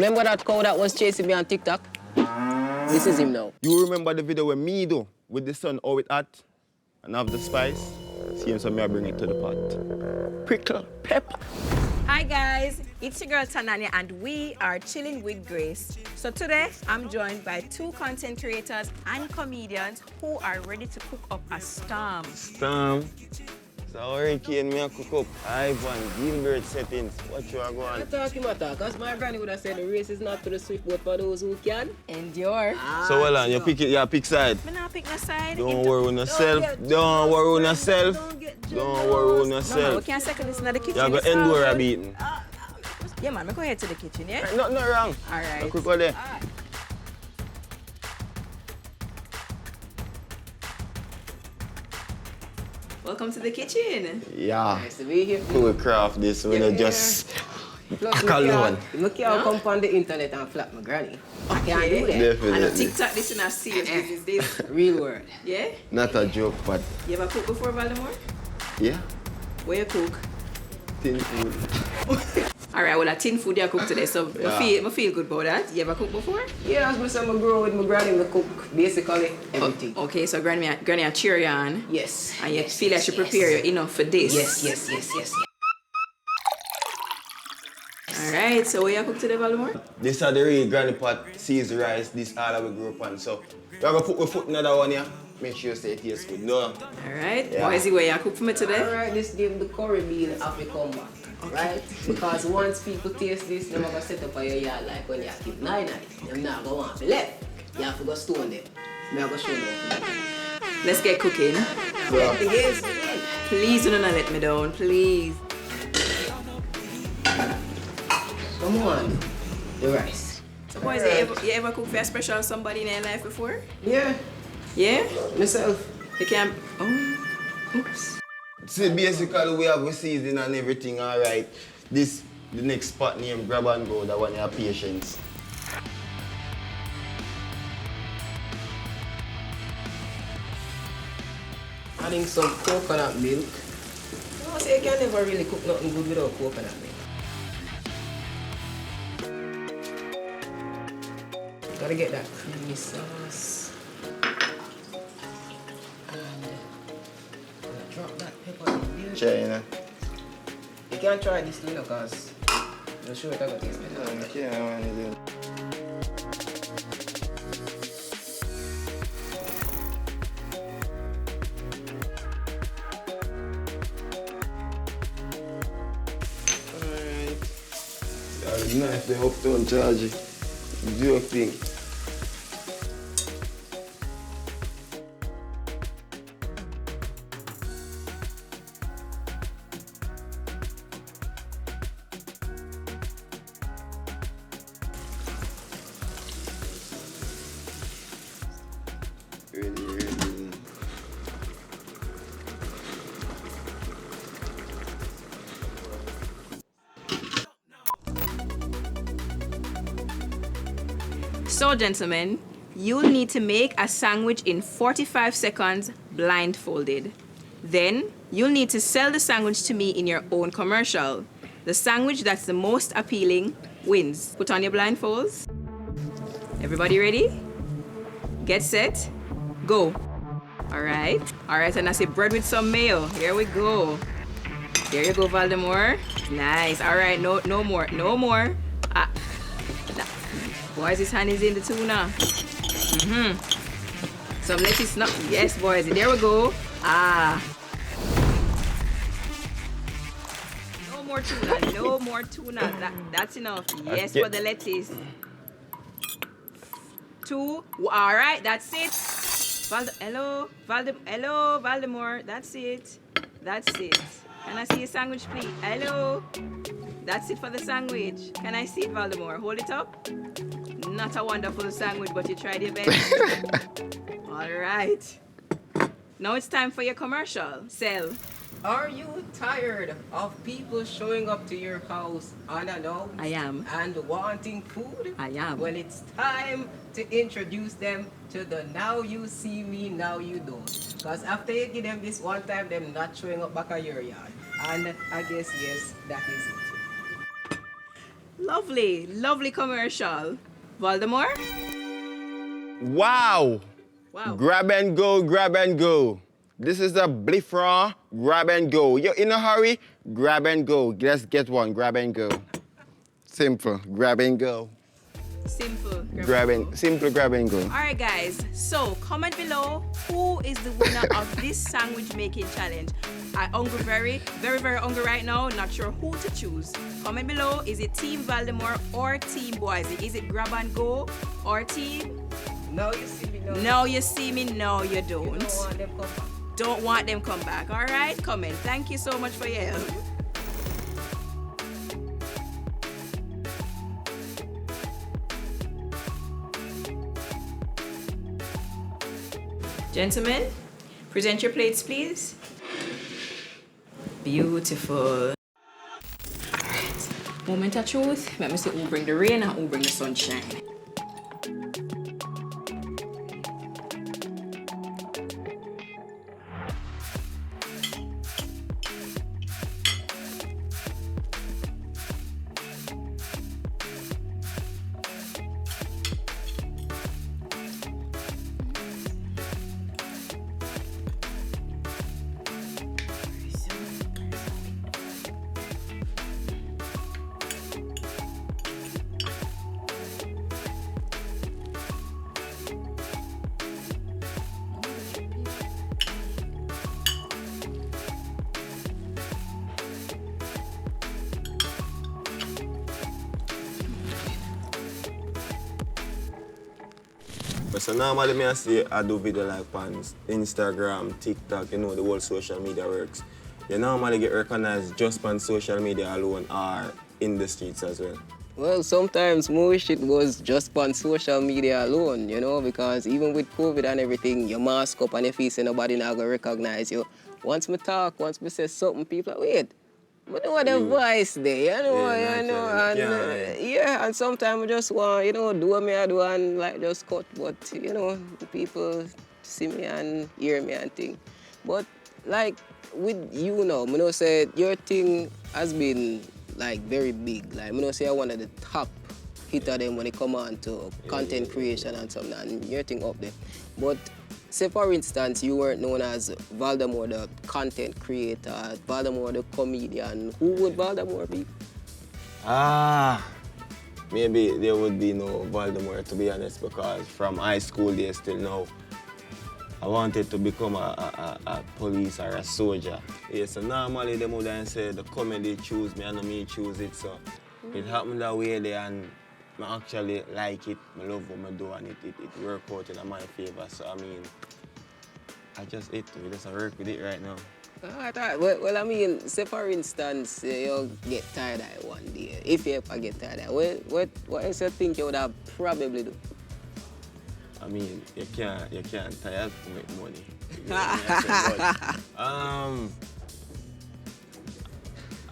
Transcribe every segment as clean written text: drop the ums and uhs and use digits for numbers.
Remember that cow that was chasing me on TikTok? This is him now. You remember the video with me though, with the sun how it hot and have the spice? See him, so me I bring it to the pot. Prickle pepper. Hi guys, it's your girl Tananya and we are chilling with Grace. So today I'm joined by two content creators and comedians who are ready to cook up a storm. Storm. So hurricane me a cook up. Ivan, Gilbert settings. What you are going? Because my granny would have said the race is not to the swift, but for those who can Endure. So well on, you pick it, you pick side. I'm not pick no side. Don't worry on yourself. Don't worry on yourself. Don't worry on yourself. No, we can't second this in the kitchen. You're going to endure a beating. Yeah man, go ahead to the kitchen, yeah? Nothing wrong. Alright. Quick go there. Welcome to the kitchen. Yeah. Nice to be here. We will craft this. We don't just Plus, alone. Look here, I'll come on the internet and flap my granny. I can't do that. Definitely. I know TikTok this in a serious business this. Real word. Yeah? Not a joke, but You ever cooked before, Valdomore? yeah. Where you cook? Tin food. Alright, well, a tin food you cook today, so I feel good about that. You ever cooked before? Yeah, as I said, I grow with my granny, I cook basically everything. Okay, so granny a cheer you on. Yes. And you feel like she prepare you enough for this. Yes. Alright, so what you cook today, Valdomore? This is the real granny pot, seasoned rice, this all that we grew up on. So we're going to put my foot in another one here. Make sure you say it tastes good. No. Alright, Yeah. Bwoizy, what you cook for me today? Alright, this give the curry meal have to come back. Right? Because once people taste this, they're going to set up on your yard like when you keep 9 nights. They're not going to want to be left. You have to go stone them. I'm going to show you what to do. Let's get cooking. Yeah. Yes. Please do not let me down, please. Come on. The rice. So Bwoizy, you ever cook for a special somebody in your life before? Yeah. Yeah? Myself. You can't... Oh, oops. See, basically we have a season and everything, alright. This, the next spot name, grab and go, that one you have patience. Adding some coconut milk. No, say you can never really cook nothing good without coconut milk. Gotta get that creamy sauce. And drop that pepper in there. Try, you know. You can't try this too, because I'm sure it's gonna taste better. Yeah, man, it is. Alright. Yeah, nice, they hope to charge it. Do your thing. Really. So, gentlemen, you'll need to make a sandwich in 45 seconds blindfolded. Then, you'll need to sell the sandwich to me in your own commercial. The sandwich that's the most appealing wins. Put on your blindfolds. Everybody ready? Get set. Go. All right, and I say bread with some mayo. Here we go. There you go, Valdomore. Nice. All right, no more. Ah. Boys, hand is in the tuna. Some lettuce, not yes, boys. There we go. Ah. No more tuna. That's enough. Yes, Okay. for the lettuce. 2. All right, that's it. Hello, Valdomore. That's it. Can I see your sandwich, please? Hello. That's it for the sandwich. Can I see it, Valdomore? Hold it up. Not a wonderful sandwich, but you tried your best. All right. Now it's time for your commercial. Sell. Are you tired of people showing up to your house unannounced? I am. And wanting food? I am. Well, it's time to introduce them to the now you see me, now you don't. Because after you give them this one time, them not showing up back at your yard. And I guess, yes, that is it. Lovely, lovely commercial. Valdomore? Wow. Wow. Grab and go, grab and go. This is a Blifra, grab and go. You're in a hurry, grab and go. Let's get one, grab and go. Simple, grab and go. Simple. Simple grab and go. All right, guys. So comment below who is the winner of this sandwich making challenge. I'm hungry, very, very hungry right now. Not sure who to choose. Comment below. Is it Team Valdomore or Team Bwoizy? Is it grab and go or team? Now you see me. No, you see me. No, you don't. Don't want them come back. Don't want them come back. All right, comment. Thank you so much for your help. Gentlemen, present your plates, please. Beautiful. Alright, moment of truth. Let me see who bring the rain and who bring the sunshine. But so normally I do video like on Instagram, TikTok, you know, the whole social media works. You normally get recognized just on social media alone or in the streets as well. Well, sometimes more shit goes just on social media alone, you know, because even with COVID and everything, you mask up and if you say nobody not gonna recognize you. Once me talk, once me say something, people are, wait, but know what the voice there, you know, and sometimes I just want, you know, do what me I do and like just cut, but you know, people see me and hear me and think. But like with you now, I know say your thing has been like very big. Like I know say I one of the top hitter them when it come on to content creation and something, and your thing up there. But say for instance, you weren't known as Valdomore the content creator, Valdomore the comedian. Who would Valdomore be? Maybe there would be no Valdomore, to be honest, because from high school days till now, I wanted to become a police or a soldier. Yeah, so normally they would say the comedy choose me and me choose it, so it happened that way there and I actually like it, I love what I do and it worked out in my favor. So I mean, I just work with it right now. Well, I mean, say for instance, you get tired of it one day. If you ever get tired of it, what else you think you would have probably do? I mean, you can't tire to make money.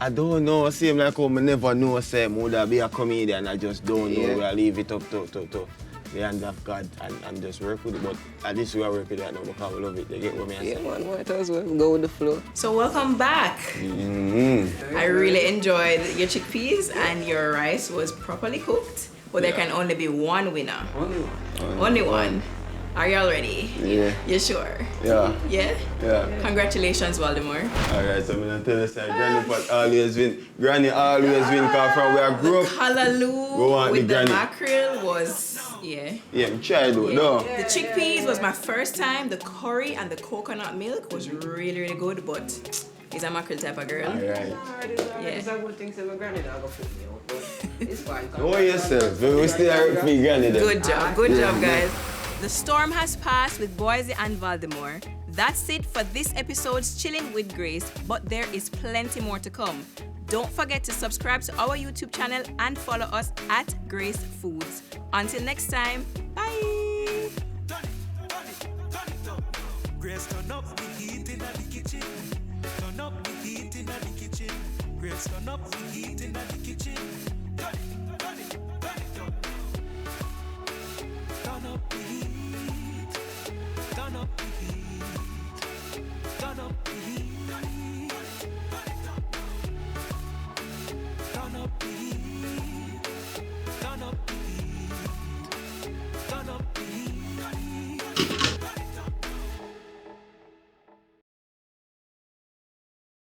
I don't know. It seems like I never know say I would be a comedian. I just don't know. I leave it up to the hand of God and just work with it. But at least we are working right now because we love it. You get what I mean? Yeah, man, might as well go with the flow. So welcome back. I really enjoyed your chickpeas and your rice was properly cooked. But there can only be one winner. Only one. Are y'all ready? Yeah. You sure? Yeah. Yeah? Yeah. Congratulations, Valdomore. Alright, so I'm gonna tell you that Granny pot always win. Granny always win because from where I grew up. Callaloo with the mackerel was, Yeah, I'm trying to no. The chickpeas was my first time. The curry and the coconut milk was really, really good, but it's a mackerel type of girl. Alright. It's a good thing my granny dog will put me out, but it's fine. Know yourself. We still hurt me, Granny. Good job, guys. The storm has passed with Bwoizy and Valdomore. That's it for this episode's Chillin' with Grace, but there is plenty more to come. Don't forget to subscribe to our YouTube channel and follow us at Grace Foods. Until next time, bye! Grace, turn up the heat in the kitchen. Turn up the heat in the kitchen. Grace, turn up the heat in the kitchen.